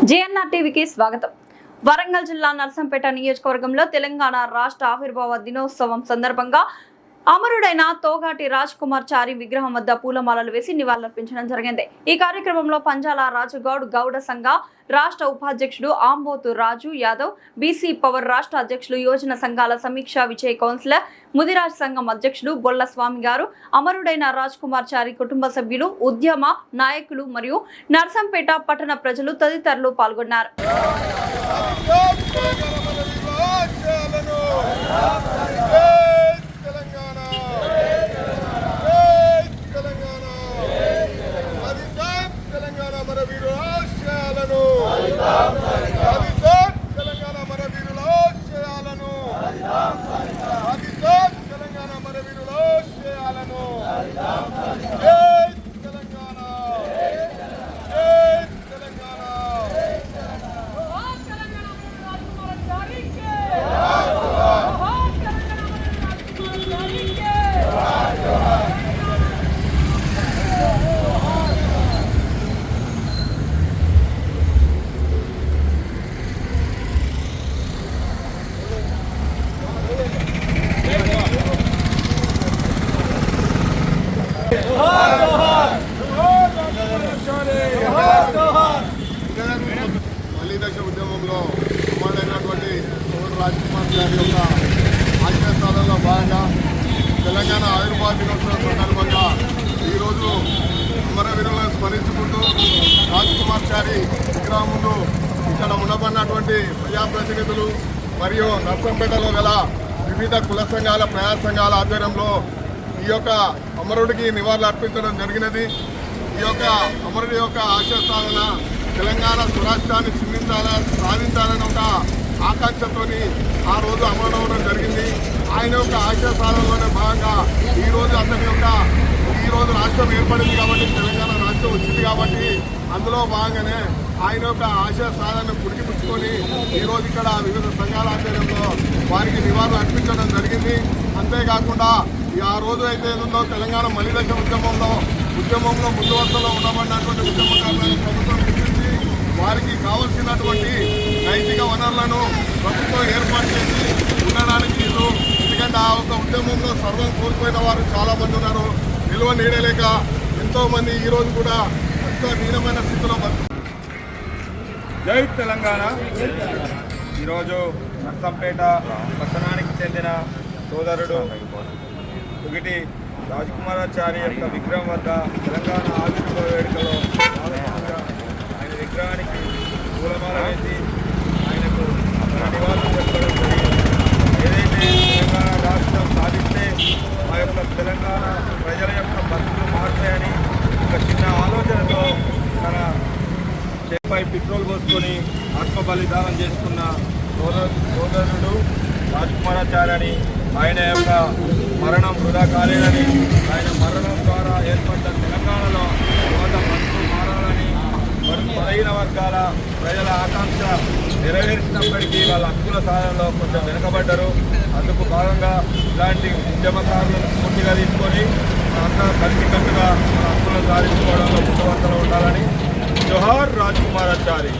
JNR టీవీకి స్వాగతం. వరంగల్ జిల్లా నర్సంపేట నియోజకవర్గంలో తెలంగాణ రాష్ట్ర ఆవిర్భావ దినోత్సవం సందర్భంగా అమరుడైన తోగాటి రాజ్ కుమార్ చారి విగ్రహం వద్ద పూలమాలలు వేసి నివాళులర్పించడం జరిగింది. ఈ కార్యక్రమంలో పంజాల రాజుగౌడ్ గౌడ సంఘ రాష్ట్ర ఉపాధ్యక్షుడు ఆంబోతు రాజు యాదవ్, బీసీ పవర్ రాష్ట్ర అధ్యక్షులు, యోజన సంఘాల సమీక్ష విజయ్ కౌన్సిలర్, ముదిరాజ్ సంఘం అధ్యక్షుడు బొల్ల స్వామి గారు, అమరుడైన రాజ్ కుమార్ చారి కుటుంబ సభ్యులు, ఉద్యమ నాయకులు మరియు నర్సంపేట పట్టణ ప్రజలు తదితరులు పాల్గొన్నారు. మలిదశ ఉద్యమంలో అమరుడైనటువంటి రాజ్ కుమార్ గారి యొక్క ఆశయాలలో భాగంగా తెలంగాణ ఆవిర్భావ దినోత్సవం సందర్భంగా ఈరోజు అమరవీరులను స్మరించుకుంటూ రాజ్ కుమార్ చారి విగ్రహం ముందు ఇక్కడ ఉండబడినటువంటి ప్రజాప్రతినిధులు మరియు నర్సంపేటలో గల వివిధ కుల సంఘాల ప్రజా సంఘాల ఆధ్వర్యంలో ఈ యొక్క అమరుడికి నివాళులు అర్పించడం జరిగినది. ఈ యొక్క అమరుడి యొక్క ఆశయ సాధన తెలంగాణ స్వరాష్ట్రాన్ని సాధించాలని ఒక ఆకాంక్షతోని ఆ రోజు అమరవడం జరిగింది. ఆయన యొక్క ఆశయ సాధనలోనే భాగంగా ఈరోజు అతని యొక్క ఈరోజు రాష్ట్రం ఏర్పడింది కాబట్టి, తెలంగాణ రాష్ట్రం వచ్చింది కాబట్టి అందులో భాగంగానే ఆయన యొక్క ఆశయ సాధనను పుడికిపుచ్చుకొని ఈరోజు ఇక్కడ వివిధ సంఘాల ఆధ్వర్యంలో వారికి నివాళులు అర్పించడం జరిగింది. అంతేకాకుండా ఆ రోజు అయితే ఏదో తెలంగాణ మలిదశ ఉద్యమంలో ముందు వరుసలో ఉండబడినటువంటి ఉద్యమకారులను ప్రభుత్వం గుర్తించి వారికి కావలసినటువంటి నైతిక వనరులను ప్రభుత్వం ఏర్పాటు చేసి ఉండడానికి ఇల్లు. ఎందుకంటే ఆ ఒక ఉద్యమంలో సర్వం కోల్పోయిన వారు చాలామంది ఉన్నారు. నిల్వ నీడలేక ఎంతోమంది ఈరోజు కూడా ఎంతో దీనమైన స్థితిలో జై తెలంగాణ. ఈరోజు నర్సంపేట పట్టణానికి చెందిన సోదరుడు ఒకటి రాజకుమారాచారి యొక్క విగ్రహం వద్ద తెలంగాణ ఆవిర్భావ వేడుకలో ఆయన విగ్రహానికి పూలమాల వేసి ఆయనకు నివాళులు చెప్పడం జరిగింది. ఏదైతే తెలంగాణ రాష్ట్రం సాధిస్తే ఆ యొక్క తెలంగాణ ప్రజల యొక్క బతుకులు మారుతాయని ఒక చిన్న ఆలోచనతో తన చేపై పెట్రోల్ పోసుకొని ఆత్మ బలిదానం చేసుకున్న సోదరుడు రాజకుమారాచారి అని, ఆయన యొక్క మరణం వృధా కాలేదని, ఆయన మరణం ద్వారా ఏర్పడ్డ తెలంగాణలో యువత బతుకు మారాలని, బలహీన వర్గాల ప్రజల ఆకాంక్ష నెరవేర్చినప్పటికీ వాళ్ళ హక్కుల సాధనలో కొంచెం వెనుకబడ్డారు. అందుకు భాగంగా ఇలాంటి ఉద్యమకారులను స్ఫూర్తిగా తీసుకొని అంతా కలిసికట్టుగా మన హక్కులను సాధించుకోవడంలో ముందు వరుసలో ఉండాలని. జోహార్ రాజ్ కుమారాచారి.